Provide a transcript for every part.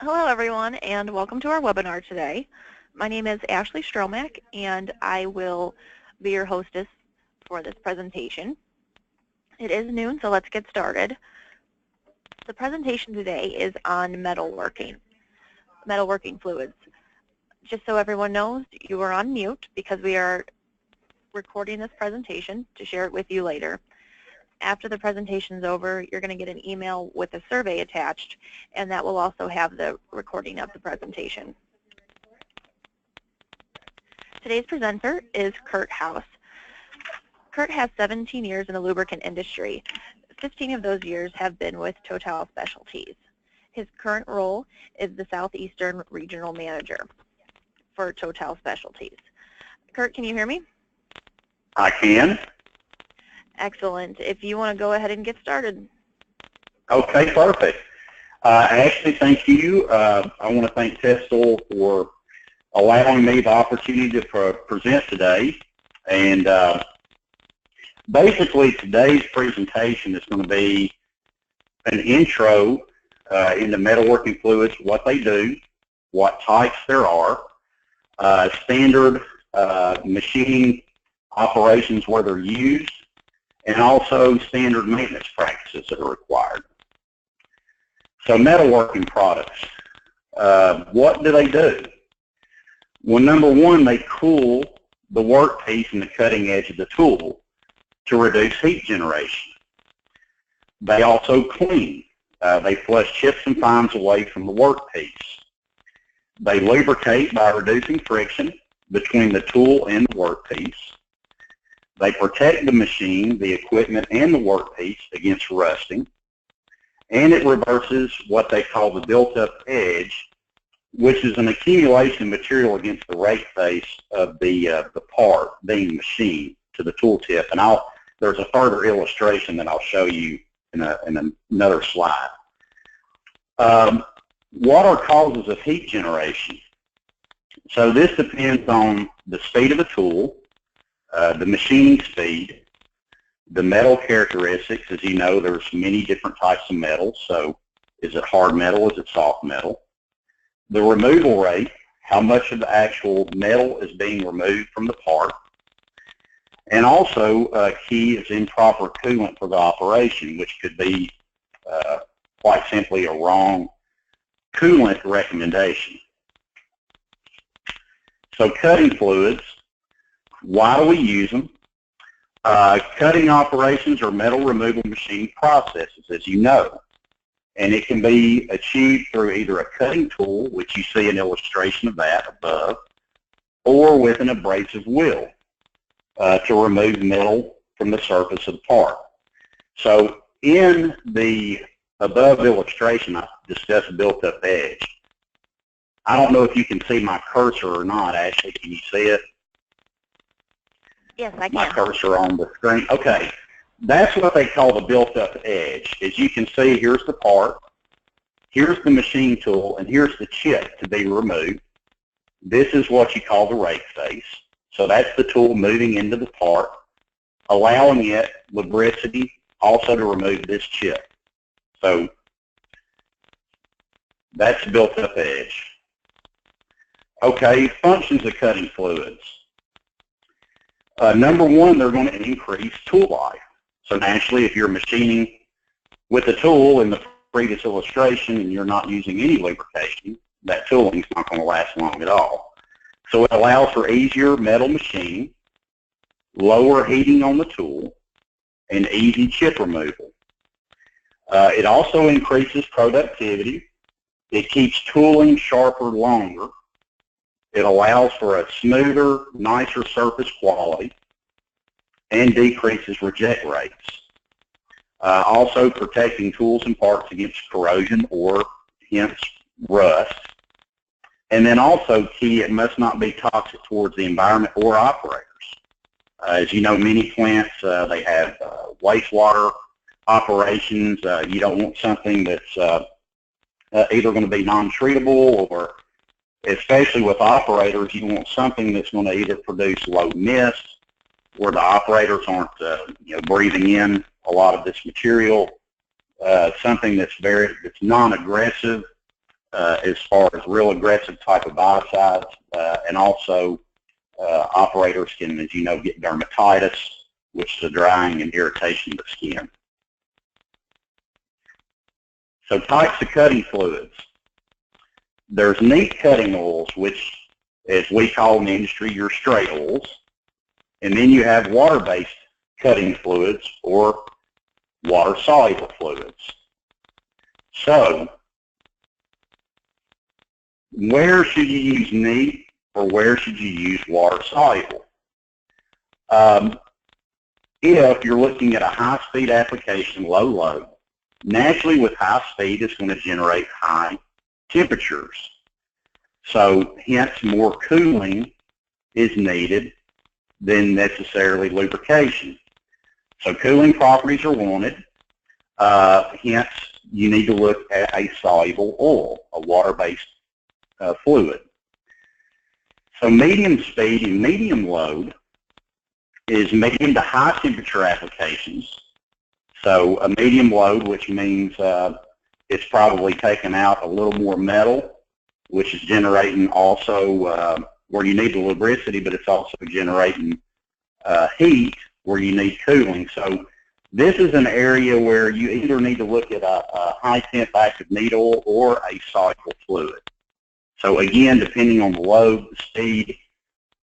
Hello everyone and welcome to our webinar today. My name is Ashley Stromack and I will be your hostess for this presentation. It is noon, so let's get started. The presentation today is on metalworking fluids. Just so everyone knows, you are on mute because we are recording this presentation to share it with you later. After the presentation is over, you're going to get an email with a survey attached, and that will also have the recording of the presentation. Today's presenter is Kurt House. Kurt has 17 years in the lubricant industry. 15 of those years have been with Total Specialties. His current role is the Southeastern Regional Manager for Total Specialties. Kurt, can you hear me? I can. Excellent. If you want to go ahead and get started. Okay, perfect. Ashley, thank you. I want to thank Testel for allowing me the opportunity to present today. And basically, today's presentation is going to be an intro into metalworking fluids, what they do, what types there are, standard machining operations where they're used, and also standard maintenance practices that are required. So metalworking products, what do they do? Well, number one, they cool the workpiece and the cutting edge of the tool to reduce heat generation. They also clean. They flush chips and fines away from the workpiece. They lubricate by reducing friction between the tool and the workpiece. They protect the machine, the equipment, and the workpiece against rusting. And it reverses what they call the built-up edge, which is an accumulation of material against the rake face of the part being machined to the tool tip. And there's a further illustration that I'll show you in another slide. What are causes of heat generation? So this depends on the speed of the tool, the machining speed, the metal characteristics. As you know, there's many different types of metals. So is it hard metal? Is it soft metal? The removal rate, how much of the actual metal is being removed from the part. And also key is improper coolant for the operation, which could be quite simply a wrong coolant recommendation. So cutting fluids, why do we use them? Cutting operations are metal removal machine processes, as you know, and it can be achieved through either a cutting tool, which you see an illustration of that above, or with an abrasive wheel to remove metal from the surface of the part. So in the above illustration, I discussed built-up edge. I don't know if you can see my cursor or not, Ashley. Can you see it? Yes, I can. My cursor on the screen. Okay. That's what they call the built-up edge. As you can see, here's the part, here's the machine tool, and here's the chip to be removed. This is what you call the rake face. So that's the tool moving into the part, allowing it lubricity also to remove this chip. So that's built-up edge. Okay, functions of cutting fluids. Number one, they're going to increase tool life. So naturally, if you're machining with a tool in the previous illustration and you're not using any lubrication, that tooling is not going to last long at all. So it allows for easier metal machining, lower heating on the tool, and easy chip removal. It also increases productivity. It keeps tooling sharper longer. It allows for a smoother, nicer surface quality and decreases reject rates. Also protecting tools and parts against corrosion or hence rust. And then also key, it must not be toxic towards the environment or operators. As you know, many plants, they have wastewater operations. You don't want something that's either going to be non-treatable, or especially with operators, you want something that's going to either produce low mist, where the operators aren't breathing in a lot of this material, something that's non-aggressive as far as real aggressive type of biocides, and also operators can, as you know, get dermatitis, which is a drying and irritation of the skin. So types of cutting fluids. There's neat cutting oils, which, as we call in the industry, your straight oils. And then you have water-based cutting fluids or water-soluble fluids. So where should you use neat or where should you use water-soluble? If you're looking at a high-speed application, low load, naturally with high speed it's going to generate high temperatures. So hence more cooling is needed than necessarily lubrication. So cooling properties are wanted. Hence you need to look at a soluble oil, a water-based fluid. So medium speed and medium load is medium to high temperature applications. So a medium load, which means it's probably taking out a little more metal, which is generating also where you need the lubricity, but it's also generating heat where you need cooling. So this is an area where you either need to look at a high temp active needle or a soluble fluid. So again, depending on the load, the speed,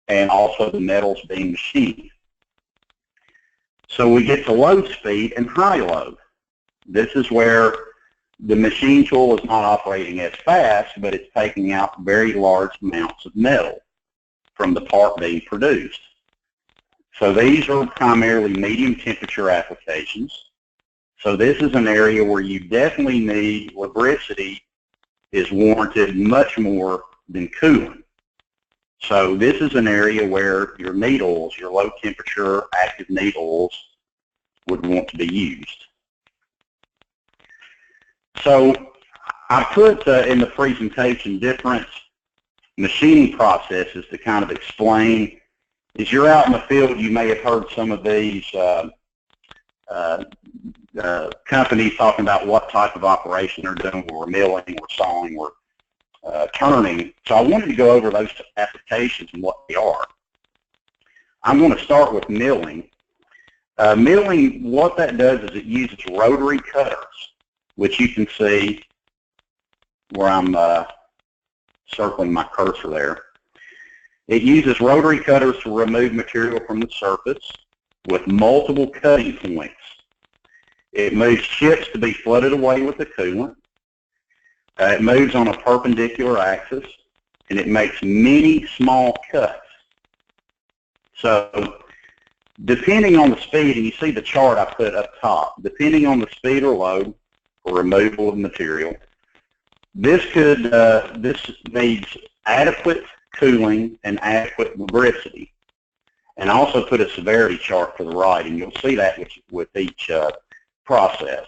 and also the metals being machined. So we get to low speed and high load. This is where the machine tool is not operating as fast, but it's taking out very large amounts of metal from the part being produced. So these are primarily medium temperature applications. So this is an area where you definitely need lubricity is warranted much more than cooling. So this is an area where your needles, your low temperature active needles, would want to be used. So I put in the presentation different machining processes to kind of explain. As you're out in the field, you may have heard some of these companies talking about what type of operation they're doing, where we're milling, we're sawing, we're turning. So I wanted to go over those applications and what they are. I'm going to start with milling. Milling, what that does is it uses rotary cutters, which you can see where I'm circling my cursor there. It uses rotary cutters to remove material from the surface with multiple cutting points. It moves chips to be flooded away with the coolant. It moves on a perpendicular axis, and it makes many small cuts. So depending on the speed, and you see the chart I put up top, depending on the speed or load for removal of material, this needs adequate cooling and adequate lubricity. And I also put a severity chart to the right, and you'll see that with each process.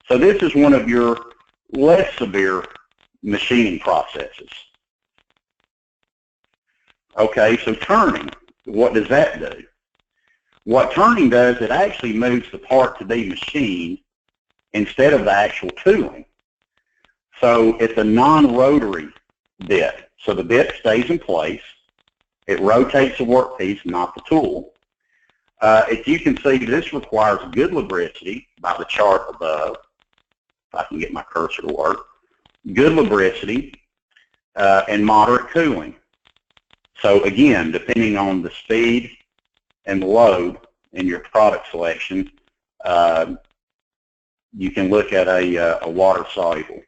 So this is one of your less severe machining processes. Okay, so turning, what does that do? What turning does, it actually moves the part to be machined instead of the actual tooling. So it's a non-rotary bit. So the bit stays in place. It rotates the workpiece, not the tool. If you can see, this requires good lubricity by the chart above. If I can get my cursor to work. Good lubricity and moderate cooling. So again, depending on the speed and the load in your product selection, you can look at a water soluble.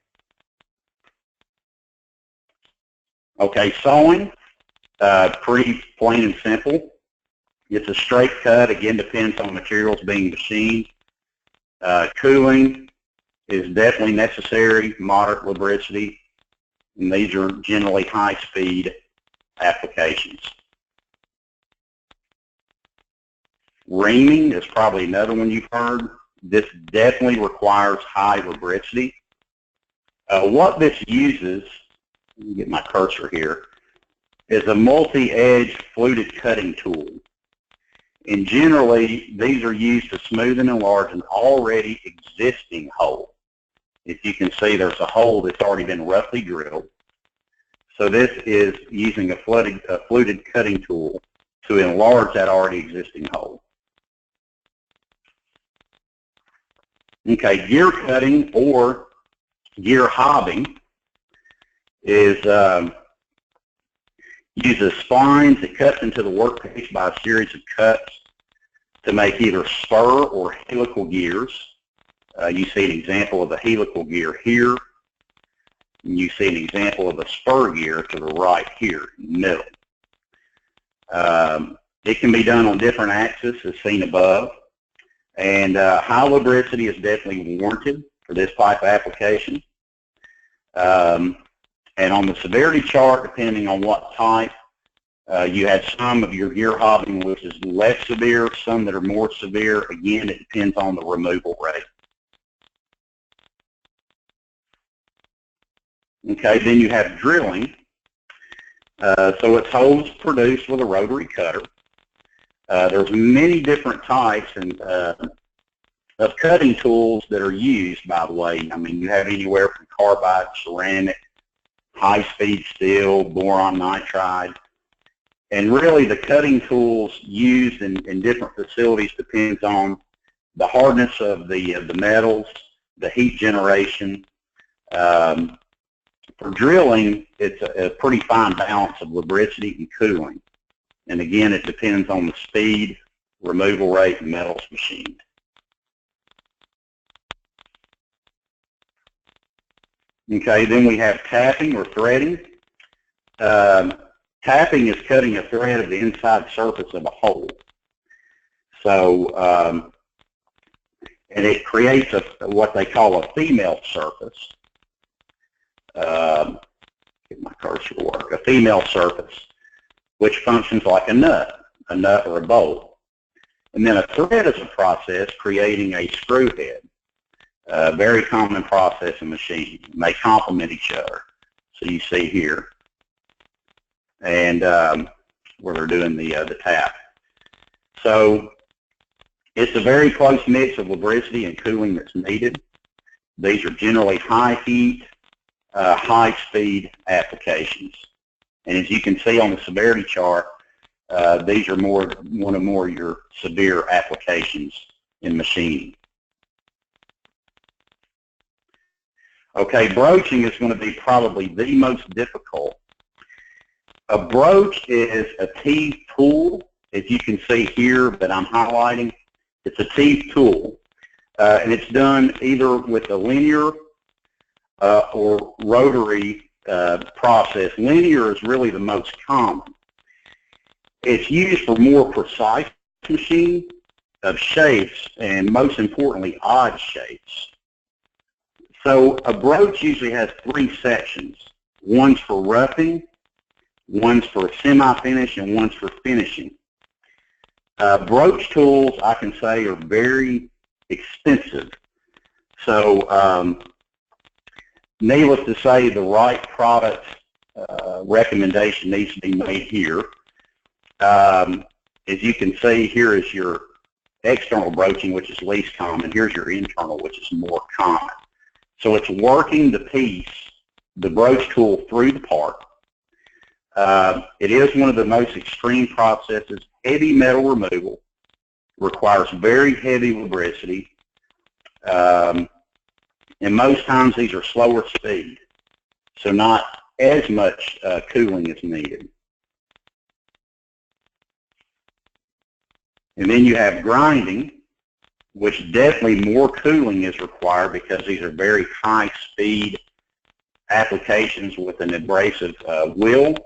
Okay, sewing, pretty plain and simple. It's a straight cut. Again, depends on materials being machined. Cooling is definitely necessary, moderate lubricity, and these are generally high-speed applications. Reaming is probably another one you've heard. This definitely requires high lubricity. What this uses, let me get my cursor here, is a multi-edge fluted cutting tool. And generally, these are used to smooth and enlarge an already existing hole. If you can see, there's a hole that's already been roughly drilled. So this is using a fluted cutting tool to enlarge that already existing hole. Okay, gear cutting or gear hobbing is uses splines that cuts into the workpiece by a series of cuts to make either spur or helical gears. You see an example of a helical gear here. And you see an example of a spur gear to the right here in the middle. It can be done on different axes as seen above. And high lubricity is definitely warranted for this type of application. And on the severity chart, depending on what type, you have some of your gear hobbing which is less severe, some that are more severe. Again, it depends on the removal rate. Okay, then you have drilling. So it's holes produced with a rotary cutter. There's many different types of cutting tools that are used, by the way. I mean, you have anywhere from carbide, ceramic, high-speed steel, boron nitride. And really the cutting tools used in different facilities depends on the hardness of the metals, the heat generation. For drilling, it's a pretty fine balance of lubricity and cooling. And again, it depends on the speed, removal rate, and metals machined. Okay, then we have tapping or threading. Tapping is cutting a thread of the inside surface of a hole. So, and it creates what they call a female surface. Get my cursor to work. A female surface, which functions like a nut or a bolt. And then a thread is a process creating a screw head. A very common process in machining. They complement each other. So you see here, and where they're doing the tap. So it's a very close mix of lubricity and cooling that's needed. These are generally high heat, high speed applications. And as you can see on the severity chart, these are one of your severe applications in machining. Okay, broaching is going to be probably the most difficult. A broach is a teeth tool, as you can see here that I'm highlighting. It's a teeth tool, and it's done either with a linear or rotary process. Linear is really the most common. It's used for more precise machining of shapes, and most importantly, odd shapes. So a broach usually has 3 sections. One's for roughing, one's for semi-finish, and one's for finishing. Broach tools, I can say, are very expensive. So needless to say, the right product recommendation needs to be made here. As you can see, here is your external broaching, which is least common. Here's your internal, which is more common. So it's working the piece, the broach tool, through the part. It is one of the most extreme processes. Heavy metal removal requires very heavy lubricity. And most times these are slower speed, so not as much cooling is needed. And then you have grinding, which definitely more cooling is required because these are very high-speed applications with an abrasive wheel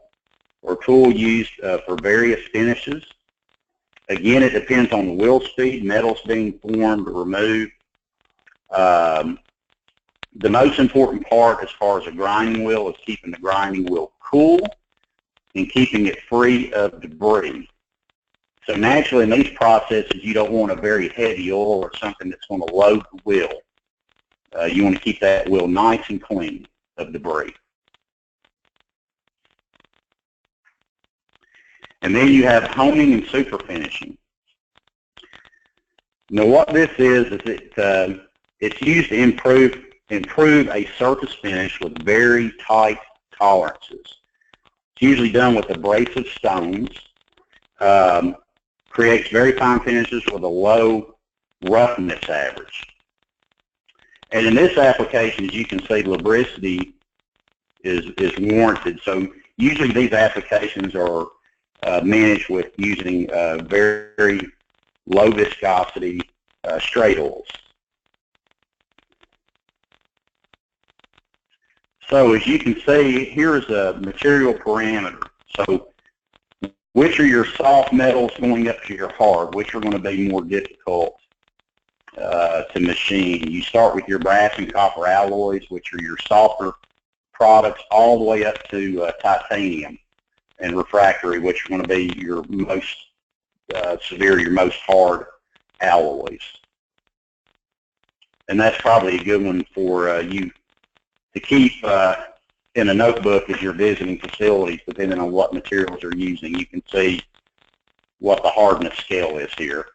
or tool used for various finishes. Again, it depends on the wheel speed, metals being formed or removed. The most important part as far as a grinding wheel is keeping the grinding wheel cool and keeping it free of debris. So naturally in these processes you don't want a very heavy oil or something that's going to load the wheel. You want to keep that wheel nice and clean of debris. And then you have honing and super finishing. Now what this is it's used to improve improve a surface finish with very tight tolerances. It's usually done with abrasive stones. Creates very fine finishes with a low roughness average. And in this application, as you can see, lubricity is warranted. So usually these applications are managed with using very low viscosity straight oils. So as you can see, here's a material parameter. So which are your soft metals going up to your hard? Which are going to be more difficult to machine? You start with your brass and copper alloys, which are your softer products, all the way up to titanium and refractory, which are going to be your most severe, your most hard alloys. And that's probably a good one for you to keep in a notebook as you're visiting facilities, depending on what materials you're using. You can see what the hardness scale is here.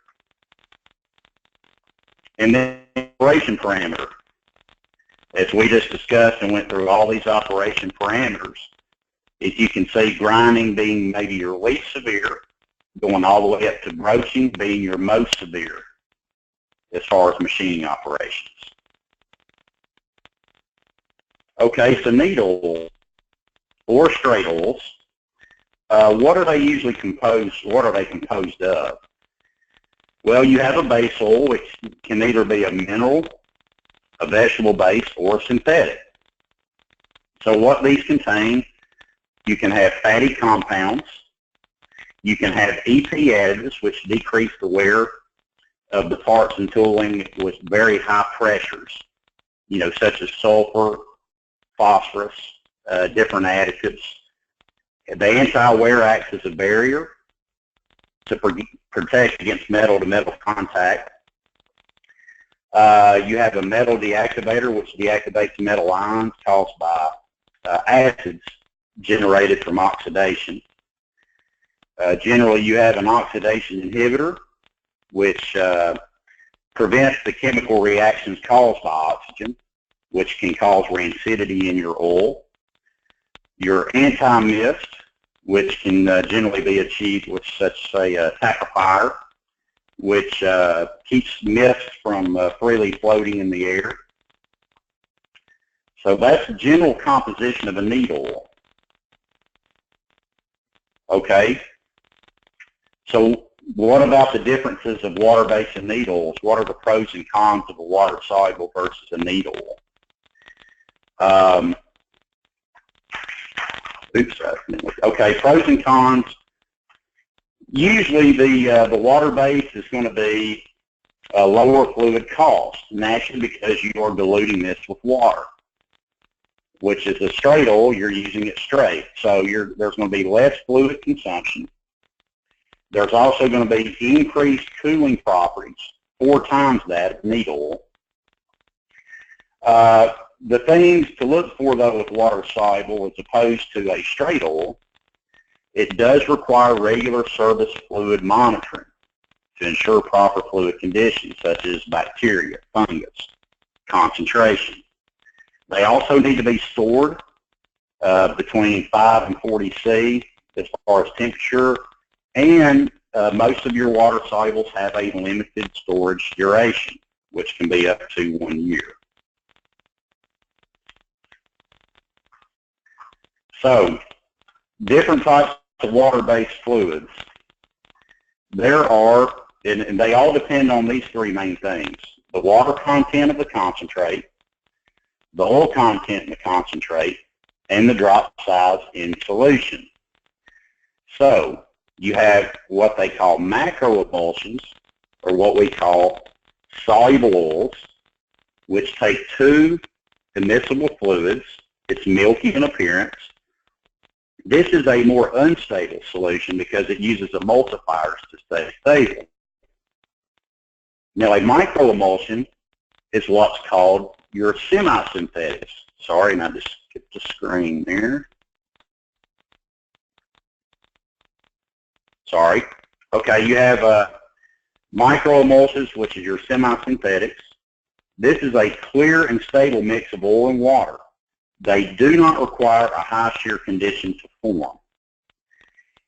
And then operation parameter. As we just discussed and went through all these operation parameters, if you can see grinding being maybe your least severe, going all the way up to broaching being your most severe as far as machining operations. Okay, so needle oil or straight oils, what are they usually composed? What are they composed of? Well, you have a base oil, which can either be a mineral, a vegetable base, or synthetic. So what these contain, you can have fatty compounds, you can have EP additives, which decrease the wear of the parts and tooling with very high pressures, such as sulfur, phosphorus, different additives. The anti-wear acts as a barrier to protect against metal-to-metal contact. You have a metal deactivator, which deactivates metal ions caused by acids generated from oxidation. Generally, you have an oxidation inhibitor, which prevents the chemical reactions caused by oxygen, which can cause rancidity in your oil. Your anti-mist, which can generally be achieved with such, say, a tackifier, which keeps mist from freely floating in the air. So that's the general composition of a needle oil. Okay. So what about the differences of water-based and needle oils? What are the pros and cons of a water-soluble versus a needle oil? Okay, pros and cons. Usually the water base is going to be a lower fluid cost, naturally, because you are diluting this with water, which is a straight oil, you're using it straight. So there's going to be less fluid consumption. There's also going to be increased cooling properties, 4 times that of needle oil. The things to look for, though, with water-soluble as opposed to a straight oil, it does require regular service fluid monitoring to ensure proper fluid conditions, such as bacteria, fungus, concentration. They also need to be stored between 5 and 40 C as far as temperature, and most of your water-solubles have a limited storage duration, which can be up to 1 year. So, different types of water-based fluids. There are, and they all depend on these 3 main things: the water content of the concentrate, the oil content in the concentrate, and the drop size in solution. So, you have what they call macroemulsions, or what we call soluble oils, which take 2 immiscible fluids. It's milky in appearance. This is a more unstable solution because it uses emulsifiers to stay stable. Now, a microemulsion is what's called your semi-synthetics. Sorry, and I just skipped the screen there. Sorry. Okay, you have microemulsions, which is your semi-synthetics. This is a clear and stable mix of oil and water. They do not require a high shear condition to form.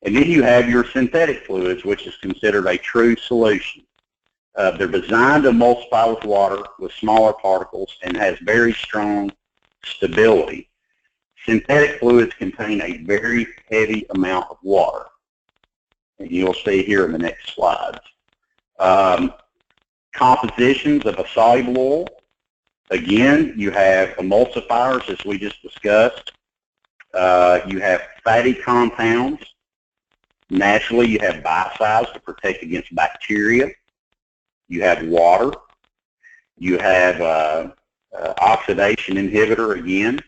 And then you have your synthetic fluids, which is considered a true solution. They're designed to emulsify with water with smaller particles and has very strong stability. Synthetic fluids contain a very heavy amount of water, and you'll see here in the next slides. Compositions of a soluble oil. Again, you have emulsifiers, as we just discussed. You have fatty compounds. Naturally, you have biocides to protect against bacteria. You have water. You have oxidation inhibitor again.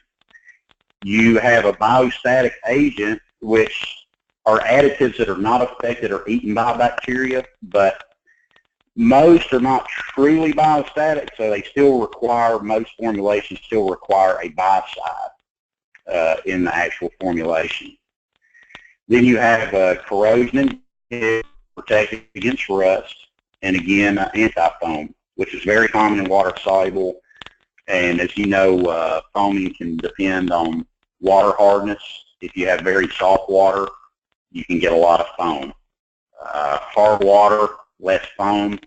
You have a biostatic agent, which are additives that are not affected or eaten by bacteria, but most are not truly biostatic, so they still require, most formulations still require a biocide in the actual formulation. Then you have corrosion protected against rust, and again, anti-foam, which is very common in water soluble. And as you know, foaming can depend on water hardness. If you have very soft water, you can get a lot of foam. Hard water, less foam,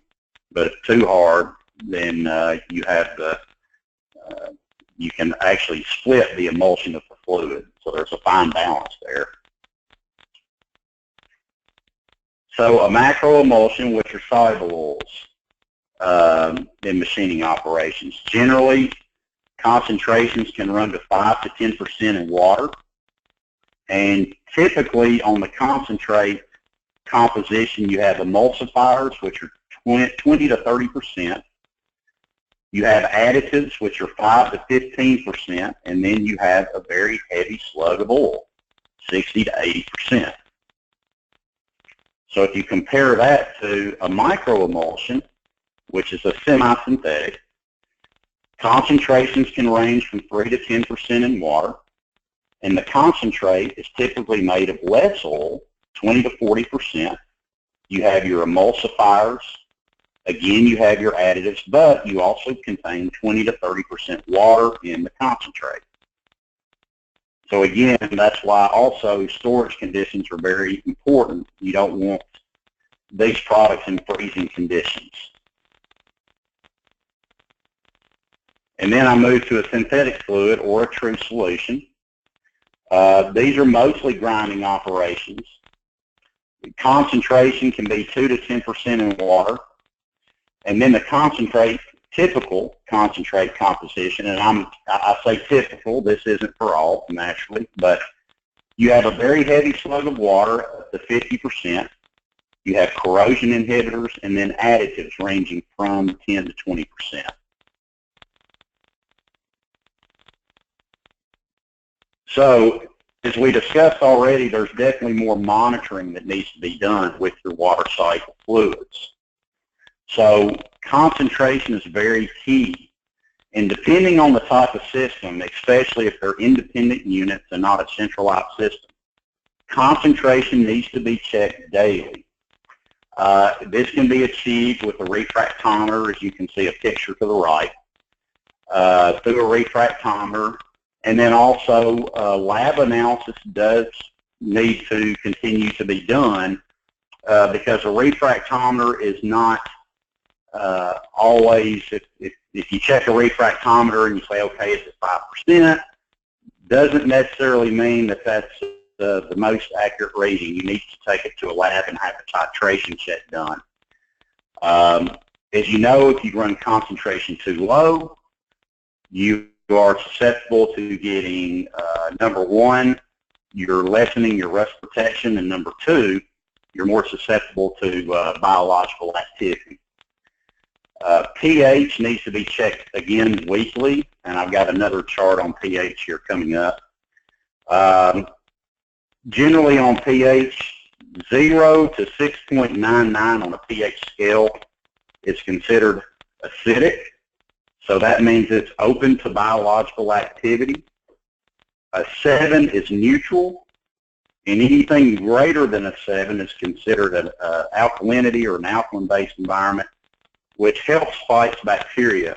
but if too hard, then you have you can actually split the emulsion of the fluid. So there's a fine balance there. So a macro emulsion, which are soluble oils in machining operations. Generally, concentrations can run to 5 to 10% in water. And typically on the concentrate composition, you have emulsifiers, which are 20 to 30%. You have additives, which are 5 to 15%. And then you have a very heavy slug of oil, 60 to 80%. So if you compare that to a microemulsion, which is a semi-synthetic, concentrations can range from 3 to 10% in water, and the concentrate is typically made of less oil, 20 to 40%. You have your emulsifiers. Again, you have your additives, but you also contain 20 to 30% water in the concentrate. So again, that's why also storage conditions are very important. You don't want these products in freezing conditions. And then I move to a synthetic fluid or a true solution. These are mostly grinding operations. The concentration can be 2 to 10% in water. And then the concentrate, typical concentrate composition, and I say typical, this isn't for all, naturally, but you have a very heavy slug of water up to 50%. You have corrosion inhibitors and then additives ranging from 10 to 20%. So, as we discussed already, there's definitely more monitoring that needs to be done with your water-soluble fluids. So, concentration is very key. And depending on the type of system, especially if they're independent units and not a centralized system, concentration needs to be checked daily. This can be achieved with a refractometer, as you can see a picture to the right, through a refractometer. And then also lab analysis does need to continue to be done because a refractometer is not always, if you check a refractometer and you say, okay, it's at 5%, doesn't necessarily mean that that's the most accurate reading. You need to take it to a lab and have a titration check done. As you know, if you run concentration too low, you are susceptible to getting, number one, you're lessening your rust protection, and number two, you're more susceptible to biological activity. pH needs to be checked again weekly, and I've got another chart on pH here coming up. Generally on pH, 0 to 6.99 on a pH scale is considered acidic. So that means it's open to biological activity. A 7 is neutral, and anything greater than a 7 is considered an alkalinity or an alkaline-based environment, which helps fight bacteria.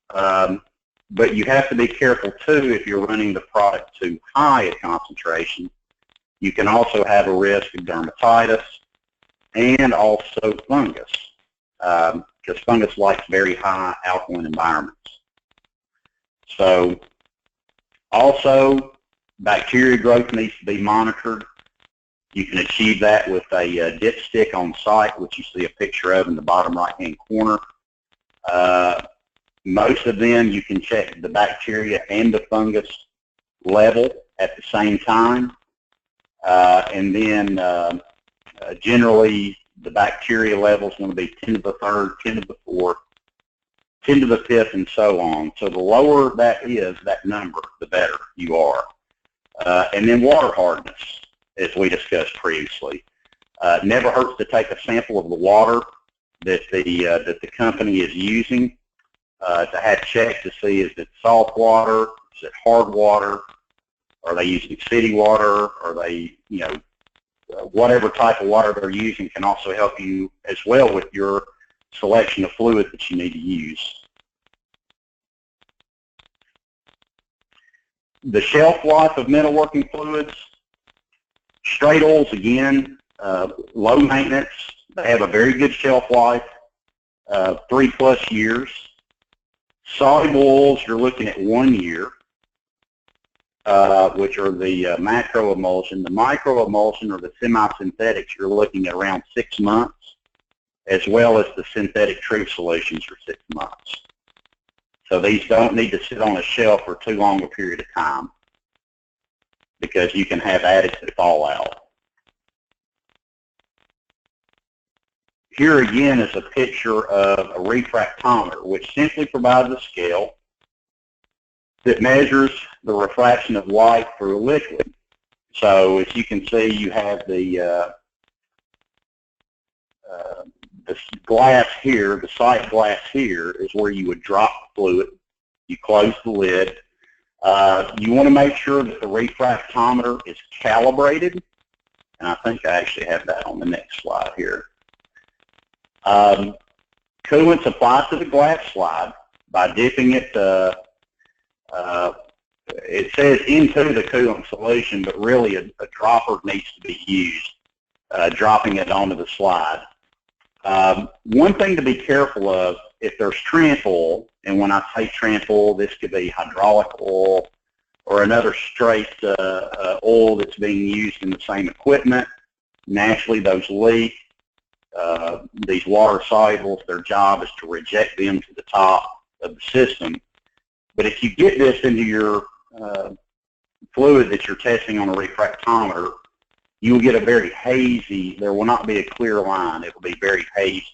But you have to be careful too if you're running the product too high a concentration. You can also have a risk of dermatitis and also fungus, because fungus likes very high alkaline environments. So also, bacteria growth needs to be monitored. You can achieve that with a dipstick on site, which you see a picture of in the bottom right-hand corner. Most of them, you can check the bacteria and the fungus level at the same time. And then generally, the bacteria level is going to be 10 to the 3rd, 10 to the 4th, 10 to the 5th, and so on. So the lower that is, that number, the better you are. And then water hardness, as we discussed previously. Never hurts to take a sample of the water that the company is using to have checked to see is it salt water, is it hard water, are they using city water, are they, whatever type of water they're using can also help you as well with your selection of fluid that you need to use. The shelf life of metalworking fluids, straight oils again, low maintenance. They have a very good shelf life, 3+ years. Soluble oils, you're looking at 1 year, which are the macro emulsion. The micro emulsion or the semi-synthetics, you're looking at around 6 months, as well as the synthetic truth solutions for 6 months. So these don't need to sit on a shelf for too long a period of time because you can have additive fallout. Here again is a picture of a refractometer, which simply provides a scale that measures the refraction of light through a liquid. So as you can see, you have the glass here, the sight glass here is where you would drop the fluid. You close the lid. You want to make sure that the refractometer is calibrated, and I think I actually have that on the next slide here. Coolant's applied to the glass slide by dipping it, it says into the coolant solution, but really a dropper needs to be used, dropping it onto the slide. One thing to be careful of, if there's tramp oil, and when I say tramp oil, this could be hydraulic oil or another straight oil that's being used in the same equipment. Naturally, those leak. These water solubles, their job is to reject them to the top of the system. But if you get this into your fluid that you're testing on a refractometer, you will get a very hazy, there will not be a clear line, it will be very hazy,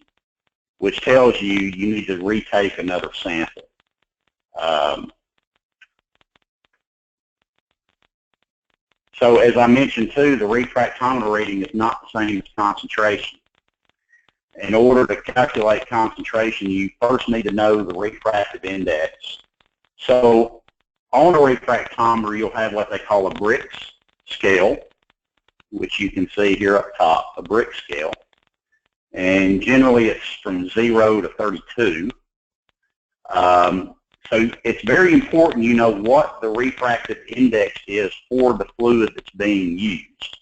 which tells you you need to retake another sample. So as I mentioned too, the refractometer reading is not the same as concentration. In order to calculate concentration, you first need to know the refractive index. So on a refractometer, you'll have what they call a Brix scale, which you can see here up top, a Brix scale. And generally it's from 0 to 32. So it's very important you know what the refractive index is for the fluid that's being used.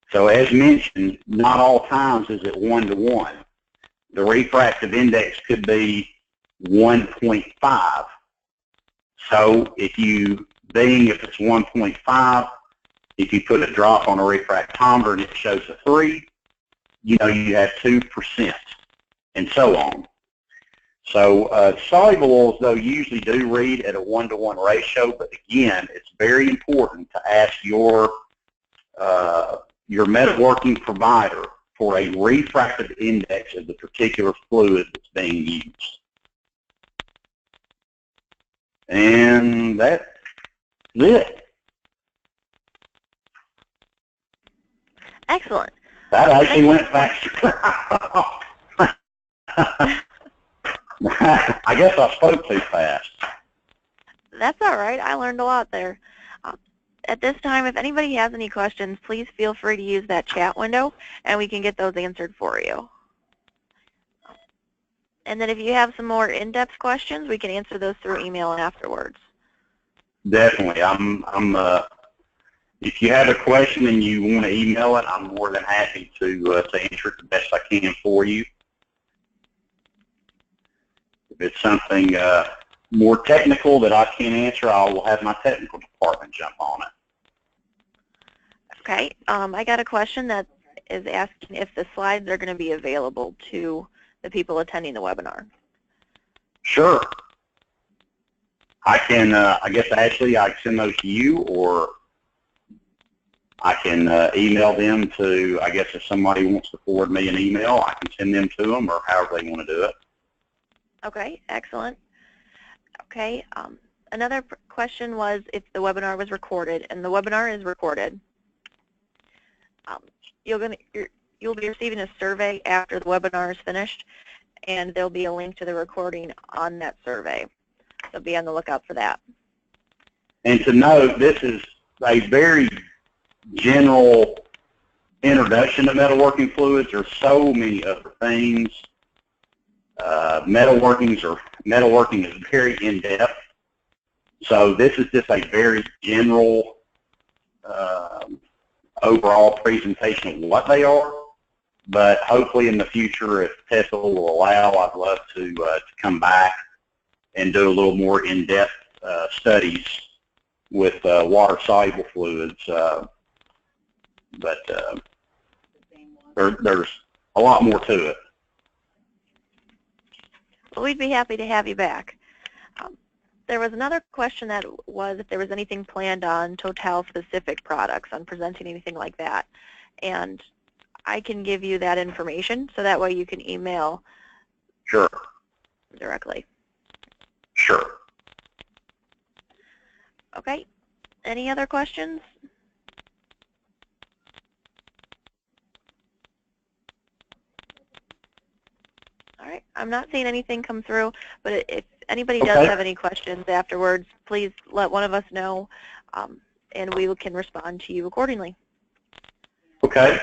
So as mentioned, not all times is it 1 to 1. The refractive index could be 1.5. So if it's 1.5, if you put a drop on a refractometer and it shows a 3, you know you have 2%, and so on. So soluble oils, though, usually do read at a 1-to-1 ratio, but again, it's very important to ask your metalworking provider for a refractive index of the particular fluid that's being used. And that's it. Excellent. That actually went faster. I guess I spoke too fast. That's all right. I learned a lot there. At this time, if anybody has any questions, please feel free to use that chat window, and we can get those answered for you. And then if you have some more in-depth questions, we can answer those through email afterwards. Definitely. If you have a question and you want to email it, I'm more than happy to answer it the best I can for you. If it's something more technical that I can't answer, I will have my technical department jump on it. Okay. I got a question that is asking if the slides are going to be available to the people attending the webinar. Sure. I can, I guess, Ashley, I can send those to you, or I can email them to, I guess if somebody wants to forward me an email, I can send them to them, or however they want to do it. Okay, excellent. Okay, another question was if the webinar was recorded, and the webinar is recorded. You'll be receiving a survey after the webinar is finished, and there'll be a link to the recording on that survey. So be on the lookout for that. And to note, this is a very general introduction to metalworking fluids. There's so many other things. Metalworking is very in-depth. So this is just a very general overall presentation of what they are. But hopefully in the future, if Tesla will allow, I'd love to come back and do a little more in-depth studies with water-soluble fluids. But there's a lot more to it. Well, we'd be happy to have you back. There was another question that was if there was anything planned on Total-specific products, on presenting anything like that. And I can give you that information, so that way you can email Sure. directly. Sure. Okay. Any other questions? All right. I'm not seeing anything come through, but if anybody does have any questions afterwards, please let one of us know, and we can respond to you accordingly. Okay.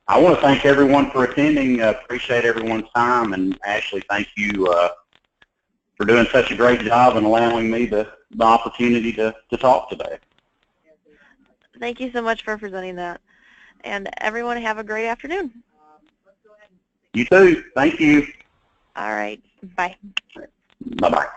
I want to thank everyone for attending. Appreciate everyone's time, and Ashley, thank you for doing such a great job and allowing me the opportunity to talk today. Thank you so much for presenting that. And everyone have a great afternoon. You too. Thank you. All right. Bye. Bye-bye.